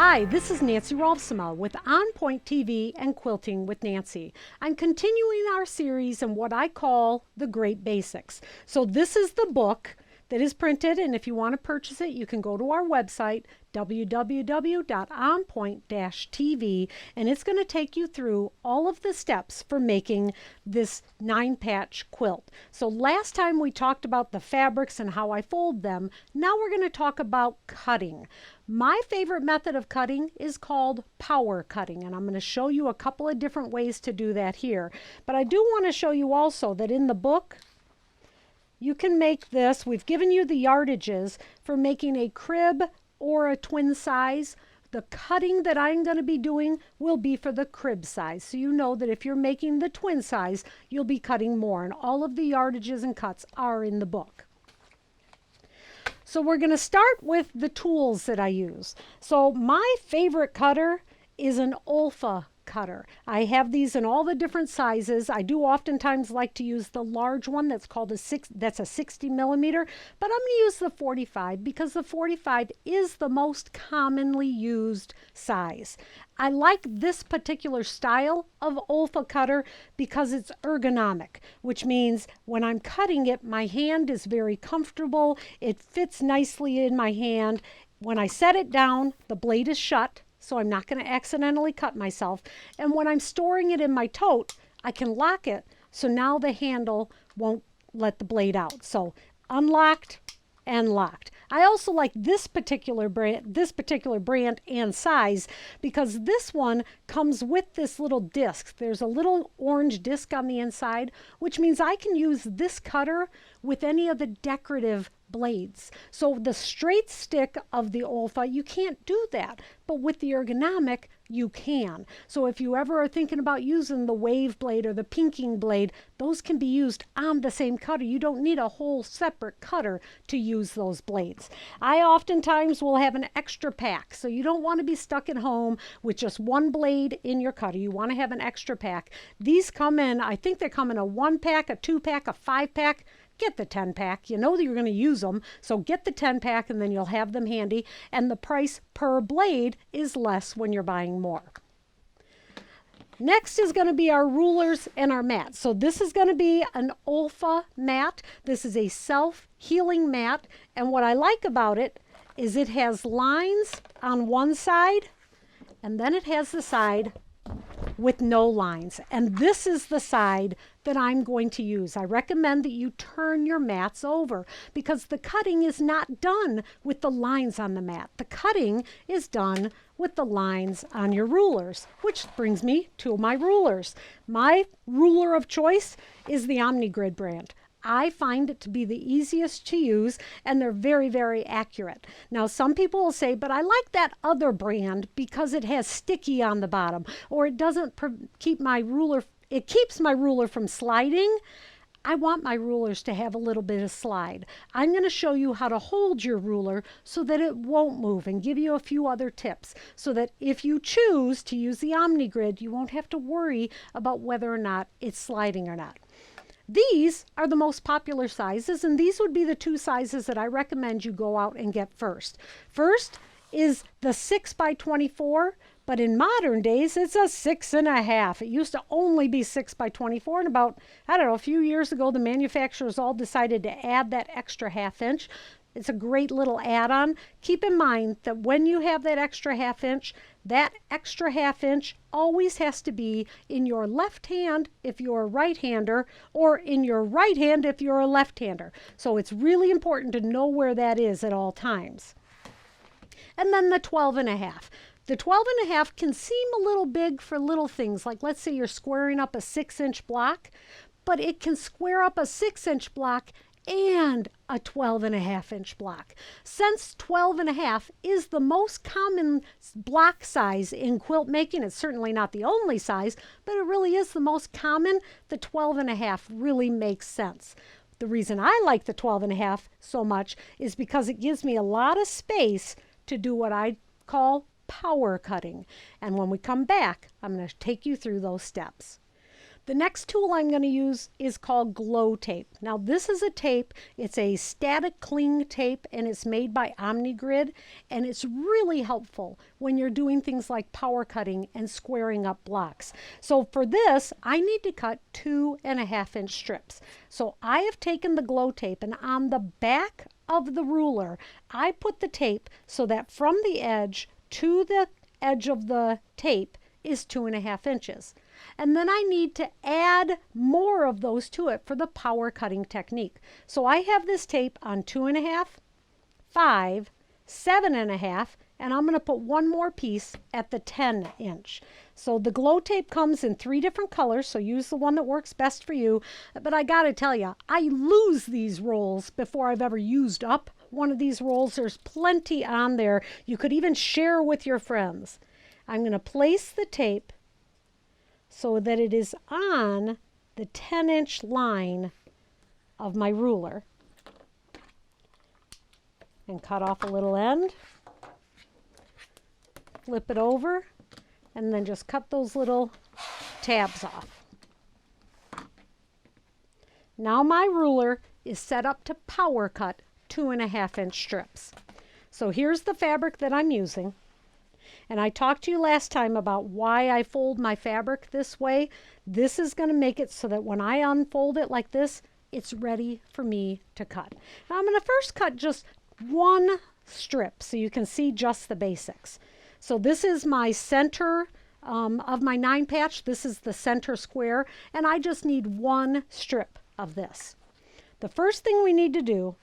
Hi, this is Nancy Rolfsema with On Point TV and Quilting with Nancy. I'm continuing our series in what I call the Great Basics. So this is the book that is printed, and if you want to purchase it, you can go to our website, www.onpoint-tv, and it's going to take you through all of the steps for making this 9-patch quilt. So last time we talked about the fabrics and how I fold them. Now we're going to talk about cutting. My favorite method of cutting is called power cutting, and I'm going to show you a couple of different ways to do that here. But I do want to show you also that in the book, you can make this. We've given you the yardages for making a crib or a twin size. The cutting that I'm going to be doing will be for the crib size. So you know that if you're making the twin size, you'll be cutting more. And all of the yardages and cuts are in the book. So we're going to start with the tools that I use. So my favorite cutter is an Olfa cutter. I have these in all the different sizes. I do oftentimes like to use the large one that's called a 60 millimeter, but I'm going to use the 45 because the 45 is the most commonly used size. I like this particular style of Olfa cutter because it's ergonomic, which means when I'm cutting it, my hand is very comfortable. It fits nicely in my hand. When I set it down, the blade is shut, so I'm not going to accidentally cut myself. And when I'm storing it in my tote, I can lock it, so now the handle won't let the blade out. So unlocked and locked. I also like this particular brand and size because this one comes with this little disc. There's a little orange disc on the inside, which means I can use this cutter with any of the decorative blades. So the straight stick of the Olfa, you can't do that, but with the ergonomic, you can. So if you ever are thinking about using the wave blade or the pinking blade, those can be used on the same cutter. You don't need a whole separate cutter to use those blades. I oftentimes will have an extra pack, so you don't want to be stuck at home with just one blade in your cutter. You want to have an extra pack. These come in, I think they come in a 1-pack, a 2-pack, a 5-pack. Get the 10-pack. You know that you're going to use them, so get the 10-pack and then you'll have them handy. And the price per blade is less when you're buying more. Next is going to be our rulers and our mats. So this is going to be an Olfa mat. This is a self-healing mat. And what I like about it is it has lines on one side, and then it has the side with no lines. And this is the side that I'm going to use. I recommend that you turn your mats over because the cutting is not done with the lines on the mat. The cutting is done with the lines on your rulers, which brings me to my rulers. My ruler of choice is the OmniGrid brand. I find it to be the easiest to use, and they're very, very accurate. Now, some people will say, but I like that other brand because it has sticky on the bottom, or it doesn't keep my ruler, it keeps my ruler from sliding. I want my rulers to have a little bit of slide. I'm going to show you how to hold your ruler so that it won't move and give you a few other tips so that if you choose to use the OmniGrid, you won't have to worry about whether or not it's sliding or not. These are the most popular sizes, and these would be the two sizes that I recommend you go out and get first. First is the 6x24, but in modern days, it's a 6.5. It used to only be 6x24, and about, I don't know, a few years ago, the manufacturers all decided to add that extra ½ inch. It's a great little add-on. Keep in mind that when you have that extra ½ inch, that extra ½ inch always has to be in your left hand if you're a right-hander, or in your right hand if you're a left-hander. So it's really important to know where that is at all times. And then the 12.5. The 12.5 can seem a little big for little things, like let's say you're squaring up a 6-inch block, but it can square up a 6-inch block and a 12.5-inch block. Since 12.5 is the most common block size in quilt making, it's certainly not the only size, but it really is the most common, the 12.5 really makes sense. The reason I like the 12.5 so much is because it gives me a lot of space to do what I call power cutting. And when we come back, I'm going to take you through those steps. The next tool I'm going to use is called glow tape. Now this is a tape, it's a static cling tape, and it's made by OmniGrid, and it's really helpful when you're doing things like power cutting and squaring up blocks. So for this, I need to cut 2.5-inch strips. So I have taken the glow tape, and on the back of the ruler, I put the tape so that from the edge to the edge of the tape is 2.5 inches. And then I need to add more of those to it for the power cutting technique. So I have this tape on 2.5, 5, 7.5, and I'm going to put one more piece at the 10-inch. So the glow tape comes in 3 different colors, so use the one that works best for you. But I got to tell you, I lose these rolls before I've ever used up one of these rolls. There's plenty on there. You could even share with your friends. I'm going to place the tape so that it is on the 10-inch line of my ruler. And cut off a little end. Flip it over, and then just cut those little tabs off. Now my ruler is set up to power cut 2.5-inch strips. So here's the fabric that I'm using. And I talked to you last time about why I fold my fabric this way. This is going to make it so that when I unfold it like this, it's ready for me to cut. Now I'm going to first cut just one strip so you can see just the basics. So this is my center of my 9 patch. This is the center square, and I just need one strip of this. The first thing we need to do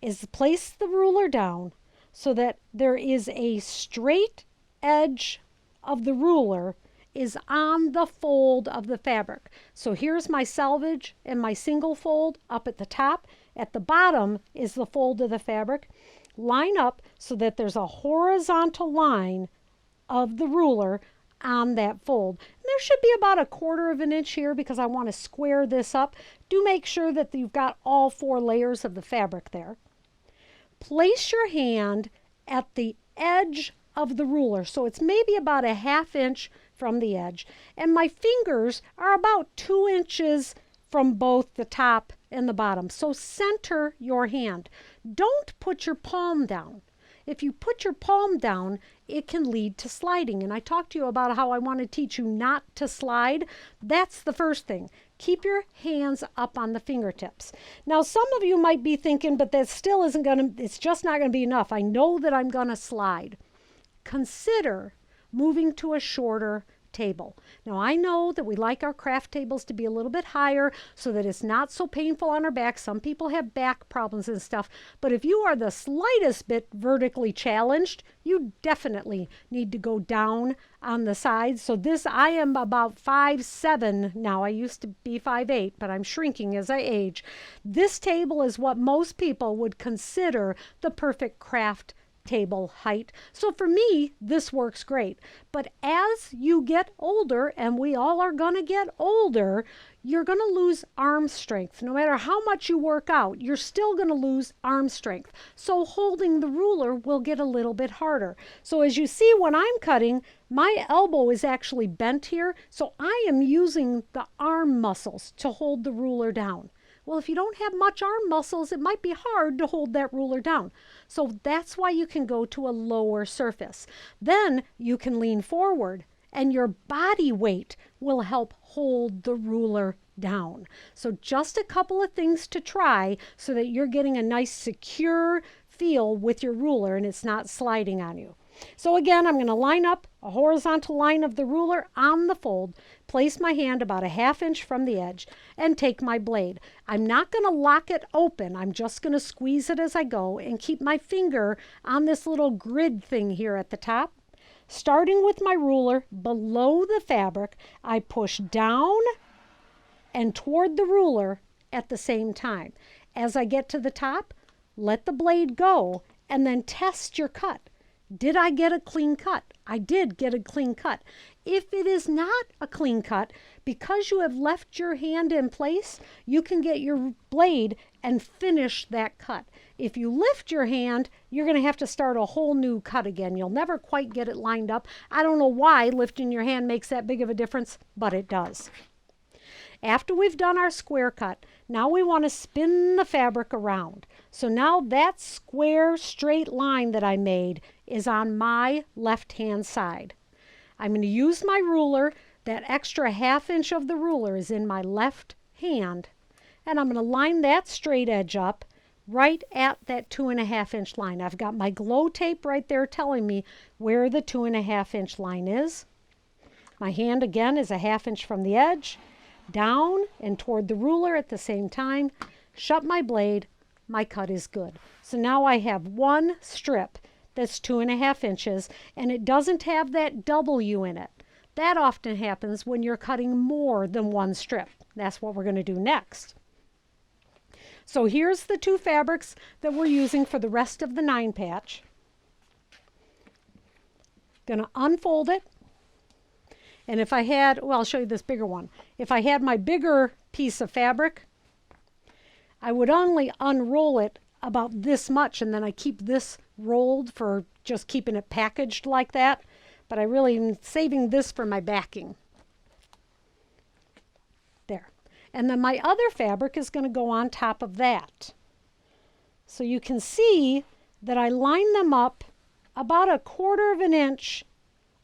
is place the ruler down so that there is a straight edge of the ruler is on the fold of the fabric. So here's my selvage and my single fold up at the top. At the bottom is the fold of the fabric. Line up so that there's a horizontal line of the ruler on that fold. And there should be about 1/4 of an inch here because I want to square this up. Do make sure that you've got all 4 layers of the fabric there. Place your hand at the edge of the ruler, so it's maybe about 1/2 inch from the edge, and my fingers are about 2 inches from both the top and the bottom. So center your hand. Don't put your palm down. If you put your palm down, it can lead to sliding. And I talked to you about how I want to teach you not to slide. That's the first thing. Keep your hands up on the fingertips. Now, some of you might be thinking, but that still isn't going to, it's just not going to be enough. I know that I'm going to slide. Consider moving to a shorter table. Now I know that we like our craft tables to be a little bit higher so that it's not so painful on our back. Some people have back problems and stuff, but if you are the slightest bit vertically challenged, you definitely need to go down on the sides. So this, I am about 5'7" now. I used to be 5'8", but I'm shrinking as I age. This table is what most people would consider the perfect craft table height. So for me, this works great. But as you get older, and we all are going to get older, you're going to lose arm strength. No matter how much you work out, you're still going to lose arm strength. So holding the ruler will get a little bit harder. So as you see when I'm cutting, my elbow is actually bent here. So I am using the arm muscles to hold the ruler down. Well, if you don't have much arm muscles, it might be hard to hold that ruler down. So that's why you can go to a lower surface. Then you can lean forward, and your body weight will help hold the ruler down. So just a couple of things to try so that you're getting a nice secure feel with your ruler and it's not sliding on you. So again, I'm going to line up a horizontal line of the ruler on the fold, place my hand about 1/2 inch from the edge, and take my blade. I'm not going to lock it open. I'm just going to squeeze it as I go and keep my finger on this little grid thing here at the top. Starting with my ruler below the fabric, I push down and toward the ruler at the same time. As I get to the top, let the blade go and then test your cut. Did I get a clean cut? I did get a clean cut. If it is not a clean cut, because you have left your hand in place, you can get your blade and finish that cut. If you lift your hand, you're going to have to start a whole new cut again. You'll never quite get it lined up. I don't know why lifting your hand makes that big of a difference, but it does. After we've done our square cut, now we want to spin the fabric around. So now that square straight line that I made is on my left-hand side. I'm going to use my ruler. That extra 1/2 inch of the ruler is in my left hand. And I'm going to line that straight edge up right at that 2.5 inch line. I've got my glow tape right there telling me where the 2.5 inch line is. My hand again is a 1/2 inch from the edge, down and toward the ruler at the same time. Shut my blade, my cut is good. So now I have one strip that's 2.5 inches, and it doesn't have that W in it. That often happens when you're cutting more than one strip. That's what we're going to do next. So here's the two fabrics that we're using for the rest of the 9 patch. Going to unfold it. And if I had, well, I'll show you this bigger one. If I had my bigger piece of fabric, I would only unroll it about this much, and then I keep this rolled for just keeping it packaged like that. But I really am saving this for my backing. There. And then my other fabric is going to go on top of that. So you can see that I line them up about 1/4 inch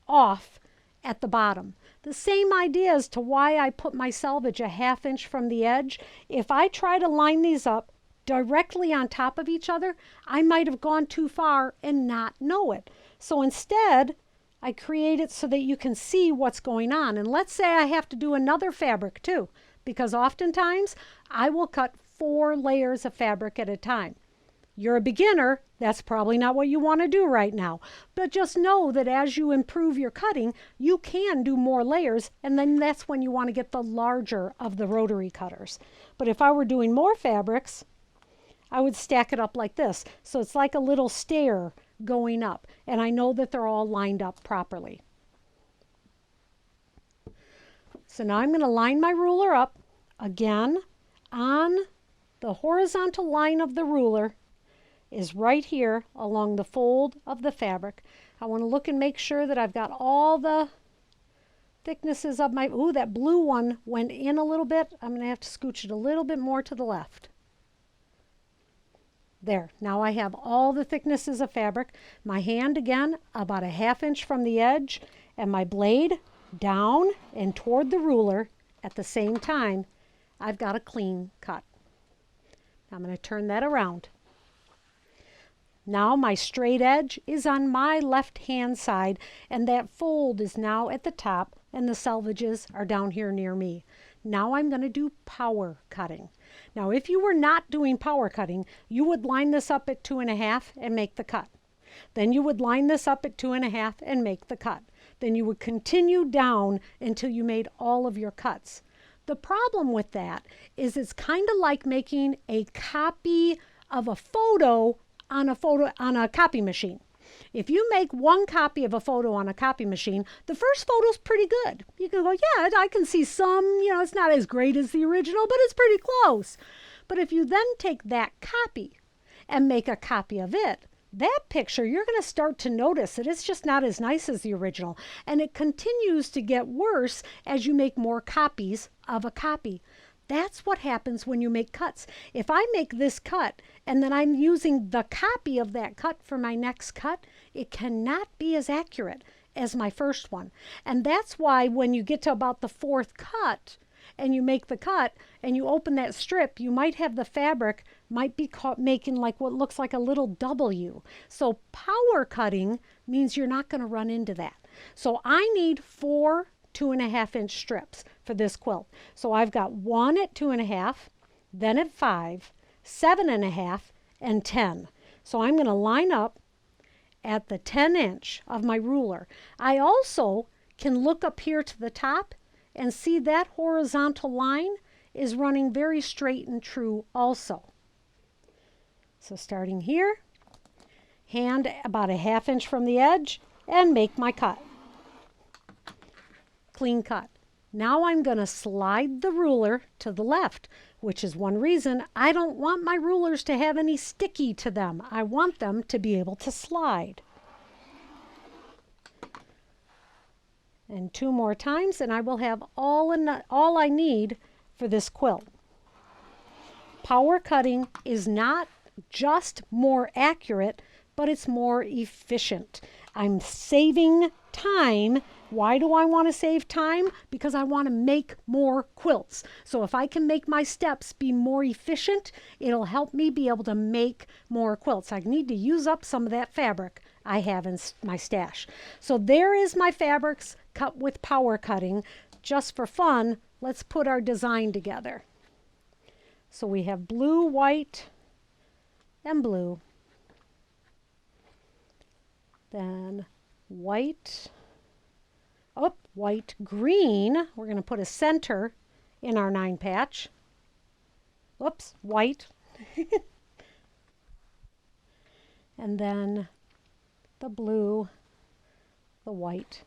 off at the bottom. The same idea as to why I put my selvage 1/2 inch from the edge. If I try to line these up directly on top of each other, I might have gone too far and not know it. So instead, I create it so that you can see what's going on. And let's say I have to do another fabric too, because oftentimes I will cut 4 layers of fabric at a time. You're a beginner, that's probably not what you want to do right now. But just know that as you improve your cutting, you can do more layers, and then that's when you want to get the larger of the rotary cutters. But if I were doing more fabrics, I would stack it up like this. So it's like a little stair going up, and I know that they're all lined up properly. So now I'm going to line my ruler up again on the horizontal line of the ruler is right here along the fold of the fabric. I want to look and make sure that I've got all the thicknesses of my, ooh, that blue one went in a little bit. I'm going to have to scooch it a little bit more to the left. There, now I have all the thicknesses of fabric. My hand again about 1/2 inch from the edge, and my blade down and toward the ruler at the same time. I've got a clean cut. I'm going to turn that around. Now my straight edge is on my left hand side, and that fold is now at the top, and the selvages are down here near me. Now I'm going to do power cutting. Now if you were not doing power cutting, you would line this up at 2.5 and make the cut. Then you would line this up at 2.5 and make the cut. Then you would continue down until you made all of your cuts. The problem with that is it's kind of like making a copy of a photo on a copy machine. If you make one copy of a photo on a copy machine, the first photo's pretty good. You can go, yeah, I can see some, it's not as great as the original, but it's pretty close. But if you then take that copy and make a copy of it, that picture, you're going to start to notice that it's just not as nice as the original. And it continues to get worse as you make more copies of a copy. That's what happens when you make cuts. If I make this cut and then I'm using the copy of that cut for my next cut, it cannot be as accurate as my first one. And that's why when you get to about the 4th cut and you make the cut and you open that strip, you might have the fabric might be caught making like what looks like a little W. So power cutting means you're not going to run into that. So I need 4 2.5 inch strips for this quilt. So I've got 1 at 2.5, then at 5, 7.5, and 10. So I'm going to line up at the 10 inch of my ruler. I also can look up here to the top and see that horizontal line is running very straight and true also. So starting here, hand about 1/2 inch from the edge, and make my cut. Clean cut. Now I'm going to slide the ruler to the left, which is one reason I don't want my rulers to have any sticky to them. I want them to be able to slide. And 2 more times, and I will have all I need for this quilt. Power cutting is not just more accurate, but it's more efficient. I'm saving time. Why do I want to save time? Because I want to make more quilts. So if I can make my steps be more efficient, it'll help me be able to make more quilts. I need to use up some of that fabric I have in my stash. So there is my fabrics cut with power cutting. Just for fun, let's put our design together. So we have blue, white, and blue. Then white, white, green. We're going to put a center in our 9 patch. Whoops, white. And then the blue, the white,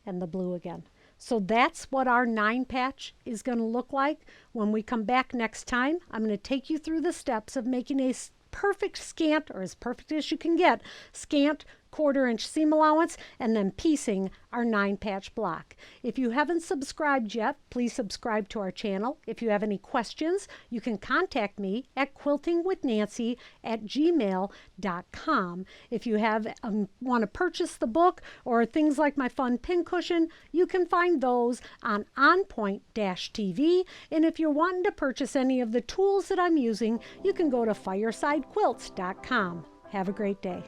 and the blue again. So that's what our 9 patch is going to look like. When we come back next time, I'm going to take you through the steps of making a perfect scant, or as perfect as you can get, scant 1/4 inch seam allowance, and then piecing our 9 patch block. If you haven't subscribed yet, please subscribe to our channel. If you have any questions, you can contact me at quiltingwithnancy@gmail.com. If you want to purchase the book or things like my fun pincushion, you can find those on OnPoint-TV. And if you're wanting to purchase any of the tools that I'm using, you can go to firesidequilts.com. Have a great day.